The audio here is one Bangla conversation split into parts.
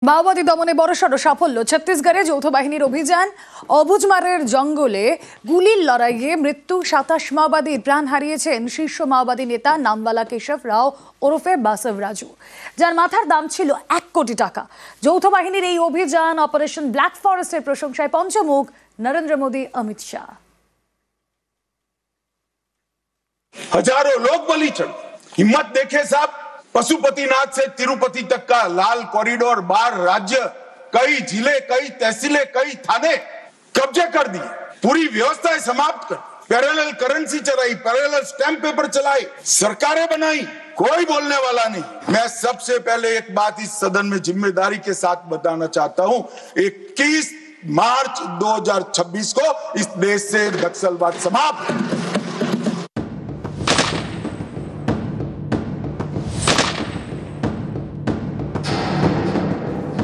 মাওবাদী দমনে বড়সড় সাফল্য। ছত্তিশগড়ে যৌথ বাহিনীর অভিযান। অবুজমারের জঙ্গলে গুলির লড়াইয়ে মৃত্যু 27 মাওবাদীর। প্রাণ হারিয়েছেন শীর্ষ মাওবাদী নেতা নামবালা কেশব রাও ওরফে বাসব রাজু, যার মাথার দাম ছিল 1 কোটি টাকা। যৌথ বাহিনীর এই অভিযান অপারেশন ব্ল্যাক ফরেস্টের প্রশংসায় পঞ্চমুখ নরেন্দ্র মোদী, অমিত শাহ। हजारों लोग बलि चढ़े। हिम्मत देखे साहब, पशुपतिनाथ से तिरुपति तक का लाल कॉरिडोर, 12 राज्य, कई जिले, कई तहसीलें, कई थाने कब्जे कर दिए, पूरी व्यवस्थाएं समाप्त कर, पैरेलल करेंसी चलाई, पैरेलल स्टैंप पेपर चलाई, सरकारें बनाई, कोई बोलने वाला नहीं। मैं सबसे पहले एक बात इस सदन में जिम्मेदारी के साथ बताना चाहता हूं, 21 मार्च 2026 को इस देश से नक्सलवाद समाप्त।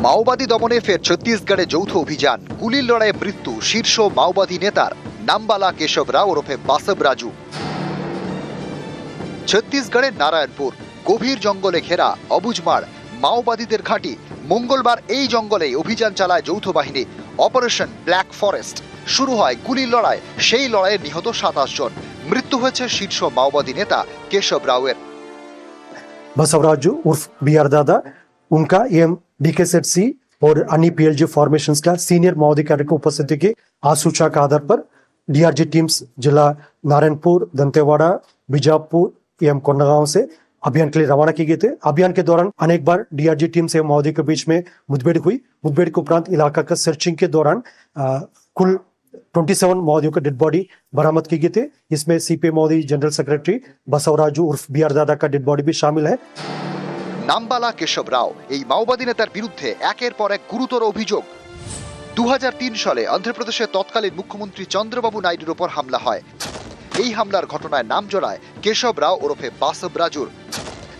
মাওবাদী দমনে ফের ছত্তিশগড়ে যৌথ অভিযান। গুলির লড়াইয়ে মৃত্যু শীর্ষ মাওবাদী নেতার নামবালা কেশব রাও ওরফে বাসব রাজু। ছত্তিশগড়ের নারায়ণপুর গভীর জঙ্গলে ঘেরা অবুজমার মাওবাদীদের ঘাঁটি। মঙ্গলবার এই জঙ্গলেই অভিযান চালায় যৌথ বাহিনী। অপারেশন ব্ল্যাক ফরেস্ট শুরু হয় গুলির লড়াই। সেই লড়াইয়ে নিহত 27 জন। মৃত্যু হয়েছে শীর্ষ মাওবাদী নেতা কেশব রাওয়ের। बसव राजू उर्फ BR दादा, उनका एम DKZC और अन्य PLG फॉर्मेशंस का सीनियर माओवादी कैडर की उपस्थिति की आज सूचना के आधार पर DRG टीम्स जिला नारायणपुर, दंतेवाड़ा, बीजापुर एवं कोंडागांव से अभियान के लिए रवाना किए गए थे। अभियान के दौरान अनेक बार DRG टीम से माओवादी के बीच में मुठभेड़ हुई। मुठभेड़ के उपरांत इलाका का सर्चिंग के दौरान कुल 27 माओवादियों का डेड बॉडी बरामद की गई थे। इसमें CPI माओवादी जनरल सेक्रेटरी बसव राजू उर्फ BR दादा का डेड बॉडी भी शामिल है। নামবালা কেশব রাও এই মাওবাদী নেতার বিরুদ্ধে একের পর এক গুরুতর অভিযোগ। 2003 সালে অন্ধ্রপ্রদেশের তৎকালীন মুখ্যমন্ত্রী চন্দ্রবাবু নাইডুর উপর হামলা হয়। এই হামলার ঘটনায় নাম জড়ায় কেশব রাও ওরফে বাসব রাজুর।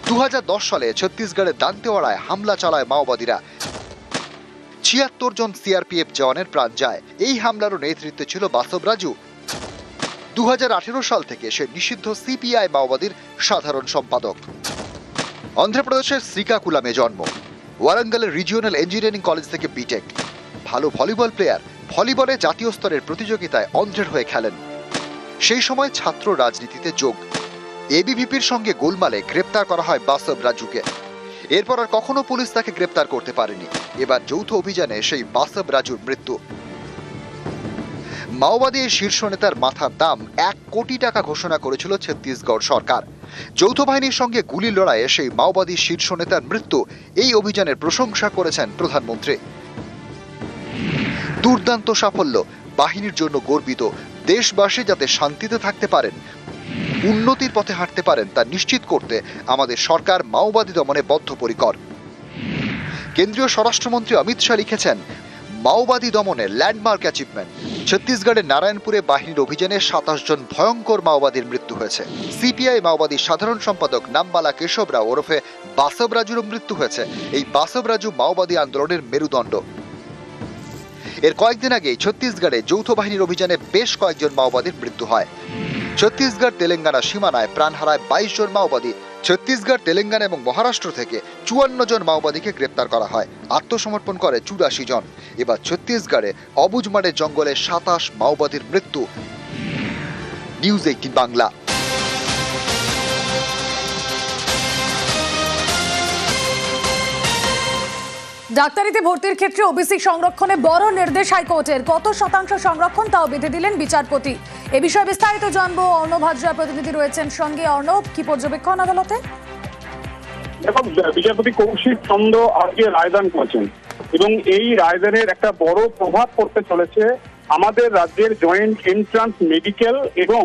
2010 সালে ছত্তিশগড়ের দান্তেওয়াড়ায় হামলা চালায় মাওবাদীরা। 76 জন CRPF জওয়ানের প্রাণ যায়। এই হামলারও নেতৃত্বে ছিল বাসব রাজু। 2018 সাল থেকে সে নিষিদ্ধ CPI মাওবাদীর সাধারণ সম্পাদক। অন্ধ্রপ্রদেশের শ্রীকাকুলামে জন্ম। ওয়ারাঙ্গলের রিজিওনাল ইঞ্জিনিয়ারিং কলেজ থেকে বিটেক। ভালো ভলিবল প্লেয়ার। ভলিবলে জাতীয় স্তরের প্রতিযোগিতায় অন্ধ্রের হয়ে খেলেন। সেই সময় ছাত্র রাজনীতিতে যোগ। ABVPর সঙ্গে গোলমালে গ্রেপ্তার করা হয় বাসব রাজুকে। এরপর আর কখনো পুলিশ তাকে গ্রেপ্তার করতে পারেনি। এবার যৌথ অভিযানে সেই বাসব রাজুর মৃত্যু। মাওবাদী শীর্ষ নেতার মাথার দাম 1 কোটি টাকা ঘোষণা করেছিল ছত্তিশগড় সরকার। যৌথ বাহিনীর সঙ্গে গুলির লড়াইয়ে সেই মাওবাদী শীর্ষ নেতার মৃত্যু। এই অভিযানের প্রশংসা করেছেন প্রধানমন্ত্রী। দুর্দান্ত সাফল্য, বাহিনীর জন্য গর্বিত। দেশবাসী যাতে শান্তিতে থাকতে পারেন, উন্নতির পথে হাঁটতে পারেন তা নিশ্চিত করতে আমাদের সরকার মাওবাদী দমনে বদ্ধপরিকর। কেন্দ্রীয় স্বরাষ্ট্রমন্ত্রী অমিত শাহ লিখেছেন, মাওবাদী দমনের ল্যান্ডমার্ক অ্যাচিভমেন্ট। ছত্তিশগড়ের নারায়ণপুরে বাহিনীর অভিযানে 27 জন ভয়ঙ্কর মাওবাদীর মৃত্যু হয়েছে। CPI মাওবাদীর সাধারণ সম্পাদক নামবালা কেশব রাও ওরফে বাসব রাজুরও মৃত্যু হয়েছে। এই বাসব রাজু মাওবাদী আন্দোলনের মেরুদণ্ড। এর কয়েকদিন আগেই ছত্তিশগড়ে যৌথ বাহিনীর অভিযানে বেশ কয়েকজন মাওবাদীর মৃত্যু হয়। ছত্তিশগড় তেলেঙ্গানা সীমানায় প্রাণ হারায় 22 জন মাওবাদী। ছত্তিশগড়, তেলেঙ্গানা এবং মহারাষ্ট্র থেকে 54 জন মাওবাদীকে গ্রেপ্তার করা হয়। আত্মসমর্পণ করে 84 জন। এবার ছত্তিশগড়ে অবুজমারের জঙ্গলে 27 মাওবাদীর মৃত্যু। নিউজ 18 বাংলা। ডাক্তারিতে ভর্তির ক্ষেত্রে ওবিসি সংরক্ষণে বড় নির্দেশ হাইকোর্টের। কত শতাংশ সংরক্ষণ তাও বেঁধে দিলেন বিচারপতি। এ বিষয়ে বিস্তারিত জানবো। অর্ণব হাজরা প্রতিনিধি রয়েছেন সঙ্গে। অর্ণব, কি পর্যবেক্ষণ আদালতে? দেখো, বিচারপতি কৌশিক চন্দ্র আজকে রায়দান করেছেন এবং এই রায়দানের একটা বড় প্রভাব পড়তে চলেছে আমাদের রাজ্যের জয়েন্ট এন্ট্রান্স মেডিকেল এবং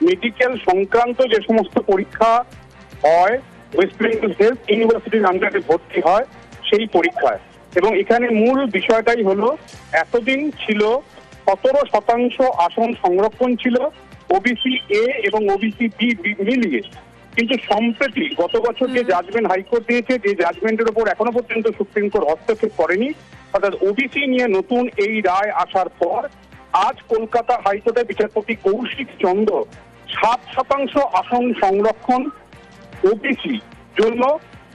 মেডিকেল সংক্রান্ত যে সমস্ত পরীক্ষা হয়, ওয়েস্ট বেঙ্গল হেলথ ইউনিভার্সিটির আন্ডারে ভর্তি হয় সেই পরীক্ষায়। এবং এখানে মূল বিষয়টাই হলো, এতদিন ছিল 17% আসন সংরক্ষণ ছিল OBC A এবং OBC B মিলিয়ে। কিন্তু সম্প্রতি গত বছর যে জাজমেন্ট হাইকোর্ট দিয়েছে, যে জাজমেন্টের উপর এখনো পর্যন্ত সুপ্রিম কোর্ট হস্তক্ষেপ করেনি, অর্থাৎ OBC নিয়ে নতুন এই রায় আসার পর আজ কলকাতা হাইকোর্টে বিচারপতি কৌশিক চন্দ্র 7% আসন সংরক্ষণ OBC জন্য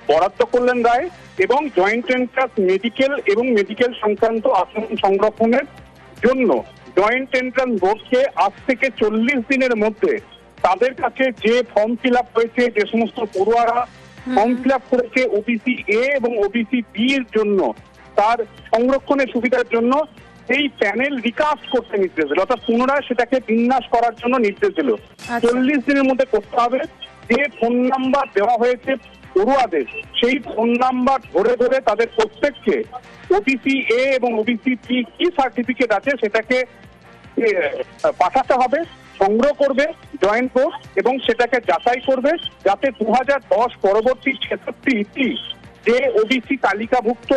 বরাদ্দ করলেন রায় এবং জয়েন্ট এন্ট্রান্স মেডিকেল এবং মেডিকেল সংক্রান্ত আসন সংরক্ষণের জন্য জয়েন্ট এন্ট্রান্স বোর্ডকে আজ থেকে 40 দিনের মধ্যে তাদের কাছে যে ফর্ম ফিল আপ হয়েছে, যে সমস্ত পড়ুয়ারা ফর্ম ফিল আপ করেছে ওবিসি এ এবং ওবিসি বি এর জন্য, তার সংরক্ষণের সুবিধার জন্য এই প্যানেল রিকাস্ট করতে নির্দেশ দিল, অর্থাৎ পুনরায় সেটাকে বিন্যাস করার জন্য নির্দেশ দিল। 40 দিনের মধ্যে করতে হবে। যে ফোন নাম্বার দেওয়া হয়েছে পড়ুয়াদের, সেই ফোন নাম্বার ধরে ধরে তাদের প্রত্যেককে ওবিসি এ এবং ওবিসি বি কি সার্টিফিকেট আছে সেটাকে পাঠাতে হবে, সংগ্রহ করবে জয়েন্ট বোর্ড এবং সেটাকে যাচাই করবে, যাতে 2010 পরবর্তী 66টি যে ওবিসি তালিকাভুক্ত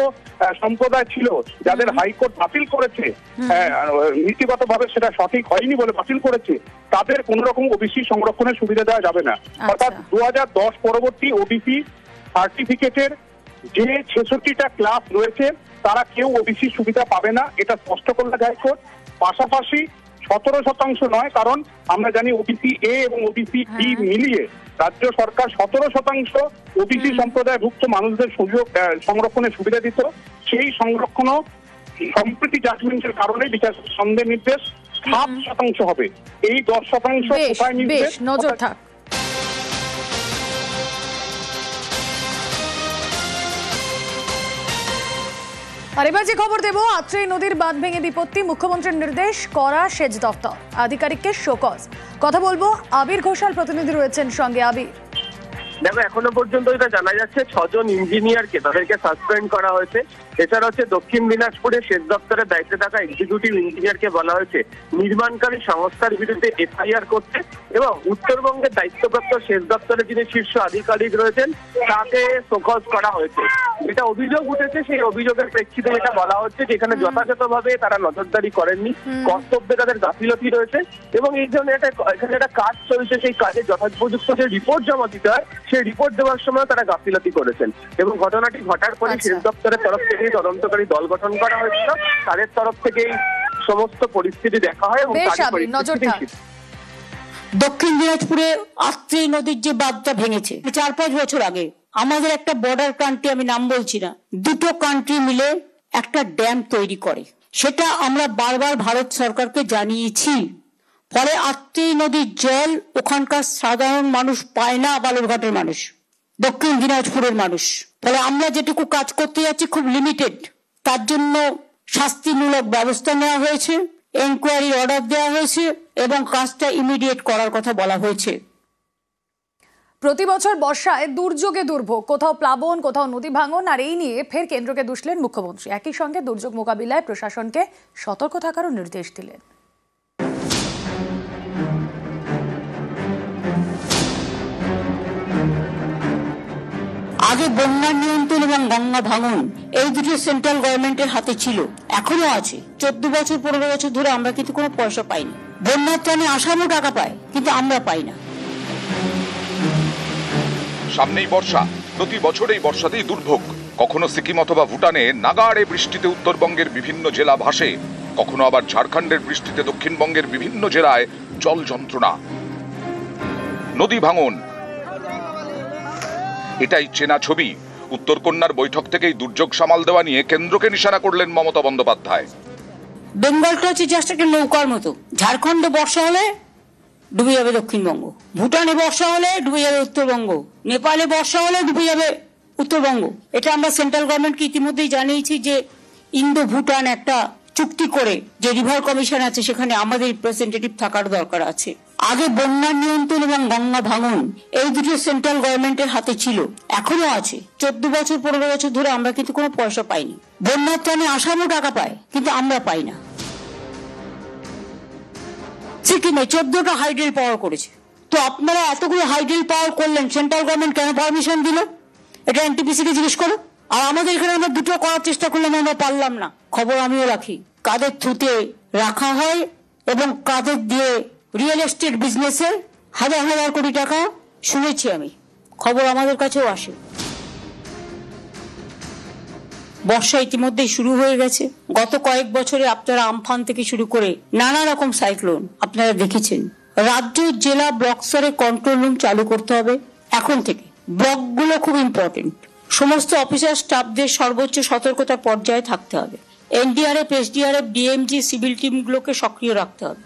সম্প্রদায় ছিল, যাদের হাইকোর্ট বাতিল করেছে, নীতিগতভাবে সেটা সঠিক হয়নি বলে বাতিল করেছে, তাদের কোন রকম ওবিসি সংরক্ষণের সুবিধা দেওয়া যাবে না। অর্থাৎ 2010 পরবর্তী ওবিসি সার্টিফিকেটের যে 66টা ক্লাস রয়েছে তারা কেউ ওবিসি সুবিধা পাবে না, এটা স্পষ্ট করল হাইকোর্ট। পাশাপাশি 17% নয়, কারণ আমরা জানি ওবিসি এ এবং ওবিসি বি মিলিয়ে রাজ্য সরকার 17% ওবিসি সম্প্রদায়ভুক্ত মানুষদের সুযোগ সংরক্ষণের সুবিধা দিত। সেই সংরক্ষণ সম্প্রতি জাজমেন্টের কারণে বিচার সন্দেহ নির্দেশ 7% হবে। এই 10% কোথায় নির্দেশ, নজর থাক। আর এবার যে খবর দেব, আত্রেই নদীর বাঁধ ভেঙে বিপত্তি, মুখ্যমন্ত্রীর নির্দেশ, করা সেচ দপ্তর আধিকারিককে শোকজ। কথা বলবো আবির ঘোষাল, প্রতিনিধি রয়েছেন সঙ্গে। আবির, দেখো এখনো পর্যন্ত এটা জানা যাচ্ছে 6 জন ইঞ্জিনিয়ারকে তাদেরকে সাসপেন্ড করা হয়েছে। এছাড়া হচ্ছে দক্ষিণ দিনাজপুরে সেচ দপ্তরের দায়িত্বে থাকা এক্সিকিউটিভ ইঞ্জিনিয়ারকে বলা হয়েছে নির্মাণকারী সংস্থার বিরুদ্ধে এফআইআর করতে, এবং উত্তরবঙ্গের দায়িত্বপ্রাপ্ত সেচ দপ্তরের যিনি শীর্ষ আধিকারিক রয়েছেন তাকে শোকজ করা হয়েছে। যেটা অভিযোগ উঠেছে সেই অভিযোগের প্রেক্ষিতে এটা বলা হচ্ছে যে এখানে যথাযথভাবে তারা নজরদারি করেননি, কর্তব্যে তাদের গাফিলতি রয়েছে, এবং এই জন্য এখানে একটা কাজ চলছে, সেই কাজে যথোপযুক্ত যে রিপোর্ট জমা দিতে হয় সেই রিপোর্ট দেওয়ার সময় তারা গাফিলতি করেছেন। এবং ঘটনাটি ঘটার পরে সেচ দপ্তরের তরফ থেকে তদন্তকারী দল গঠন করা হয়েছিল, তাদের তরফ থেকে সমস্ত পরিস্থিতি দেখা হয় এবং দক্ষিণ দিনাজপুরে আত্রেই নদীর যে বাঁধটা ভেঙেছে 4-5 বছর আগে, আমাদের একটা বর্ডার কান্ট্রি, আমি নাম বলছি না, দুটো কান্ট্রি মিলে একটা ড্যাম তৈরি করে, সেটা আমরা বারবার ভারত সরকারকে জানিয়েছি। ফলে আত্রেই নদীর জল ওখানকার সাধারণ মানুষ পায় না, বালুরঘাটের মানুষ, দক্ষিণ দিনাজপুরের মানুষ। ফলে আমরা যেটুকু কাজ করতে যাচ্ছি খুব লিমিটেড, তার জন্য শাস্তিমূলক ব্যবস্থা নেওয়া হয়েছে, এনকোয়ারির অর্ডার দেওয়া হয়েছে এবং কাজটা ইমিডিয়েট করার কথা বলা হয়েছে। প্রতি বছর বর্ষায় দুর্যোগে দুর্ভোগ, কোথাও প্লাবন, কোথাও নদী ভাঙন, আর এই নিয়ে ফের কেন্দ্রকে দুষলেন মুখ্যমন্ত্রী। একই সঙ্গে দুর্যোগ মোকাবিলায় প্রশাসনকে সতর্ক থাকারও নির্দেশ দিলেন। আগে বন্যা নিয়ন্ত্রণ এবং গঙ্গা ভাঙন এই দুটো সেন্ট্রাল গভর্নমেন্টের হাতে ছিল, এখনো আছে। 14 বছর 15 বছর ধরে আমরা কিন্তু কোনো পয়সা পাইনি। বন্যার ত্রাণে আসামও টাকা পায়, কিন্তু আমরা পাই না। সামনেই বর্ষা, প্রতি বছরেই বর্ষাতেই দুর্ভোগ। কখনো সিকিম অথবা ভুটানে নাগাড়ে বৃষ্টিতে উত্তরবঙ্গের বিভিন্ন জেলা ভাসে, কখনো আবার ঝাড়খণ্ডের বৃষ্টিতে দক্ষিণবঙ্গের বিভিন্ন জেলায় জল যন্ত্রণা, নদী ভাঙন। এটাই চেনা ছবি। উত্তরকন্যার বৈঠক থেকেই দুর্যোগ সামাল দেওয়া নিয়ে কেন্দ্রকে নিশানা করলেন মমতা বন্দ্যোপাধ্যায়। বেঙ্গলটা হচ্ছে জাস্ট একটা নৌকার মতো। ঝাড়খণ্ডে বর্ষা হলে ডুবে যাবে দক্ষিণবঙ্গ, ভুটানে বর্ষা হলে ডুবে যাবে উত্তরবঙ্গ, নেপালে বর্ষা হলে ডুবে যাবে উত্তরবঙ্গ। এটা আমরা সেন্ট্রাল গভর্নমেন্টকে ইতিমধ্যেই জানিয়েছি যে ইন্দো ভুটান একটা চুক্তি করে যে রিভার কমিশন আছে সেখানে আমাদের রিপ্রেজেন্টেটিভ থাকার দরকার আছে। আগে বন্যা নিয়ন্ত্রণ এবং গঙ্গা ভাঙন এই দুটো সেন্ট্রাল গভর্নমেন্টের হাতে ছিল, এখনো আছে। 14 বছর 15 বছর ধরে আমরা কিন্তু কোনো পয়সা পাইনি। বন্যার ত্রাণে আসামও টাকা পায়, কিন্তু আমরা পাই না। সিকিমে 14টা হাইড্রেল পাওয়ার করেছে, তো আপনারা এতগুলো হাইড্রেল পাওয়ার করলেন, সেন্ট্রাল গভর্নমেন্ট কেন পারমিশন দিল? এটা এনটিপিসি কে জিজ্ঞেস করো। আর আমাদের এখানে আমরা দুটো করার চেষ্টা করলাম, আমরা পারলাম না। খবর আমিও রাখি, কাদের থ্রুতে রাখা হয় এবং কাদের দিয়ে রিয়েল এস্টেট বিজনেসে হাজার হাজার কোটি টাকা শুনেছি আমি, খবর আমাদের কাছেও আসে। বর্ষা ইতিমধ্যেই শুরু হয়ে গেছে। গত কয়েক বছরে আপনারা আমফান থেকে শুরু করে নানা রকম সাইক্লোন আপনারা দেখেছেন। রাজ্য, জেলা, ব্লক স্তরে কন্ট্রোল রুম চালু করতে হবে এখন থেকে। ব্লকগুলো খুব ইম্পর্টেন্ট, সমস্ত অফিসার স্টাফদের সর্বোচ্চ সতর্কতার পর্যায়ে থাকতে হবে। এনডিআরএফ, এসডিআরএফ, ডিএমজি, সিভিল টিমগুলোকে সক্রিয় রাখতে হবে।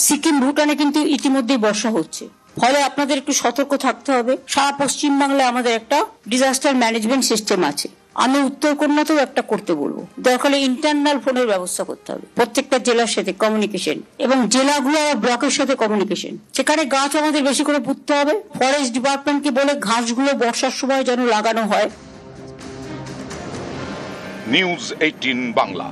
সিকিম, ভুটানে কিন্তু ইতিমধ্যেই বর্ষা হচ্ছে, ফলে আপনাদের একটু সতর্ক থাকতে হবে। সারা পশ্চিমবাংলায় আমাদের একটা ডিজাস্টার ম্যানেজমেন্ট সিস্টেম আছে। আমি উত্তর কন্যাতেও একটা করতে বলবো। দরকার হলে ইন্টারনাল ফোনের ব্যবস্থা করতে হবে, প্রত্যেকটা জেলার সাথে কমিউনিকেশন, এবং জেলাগুলো আর ব্লকের সাথে কমিউনিকেশন। সেখানে গাছ আমাদের বেশি করে পুঁততে হবে। ফরেস্ট ডিপার্টমেন্টকে বলে ঘাসগুলো বর্ষার সময় যেন লাগানো হয়। নিউজ 18 বাংলা।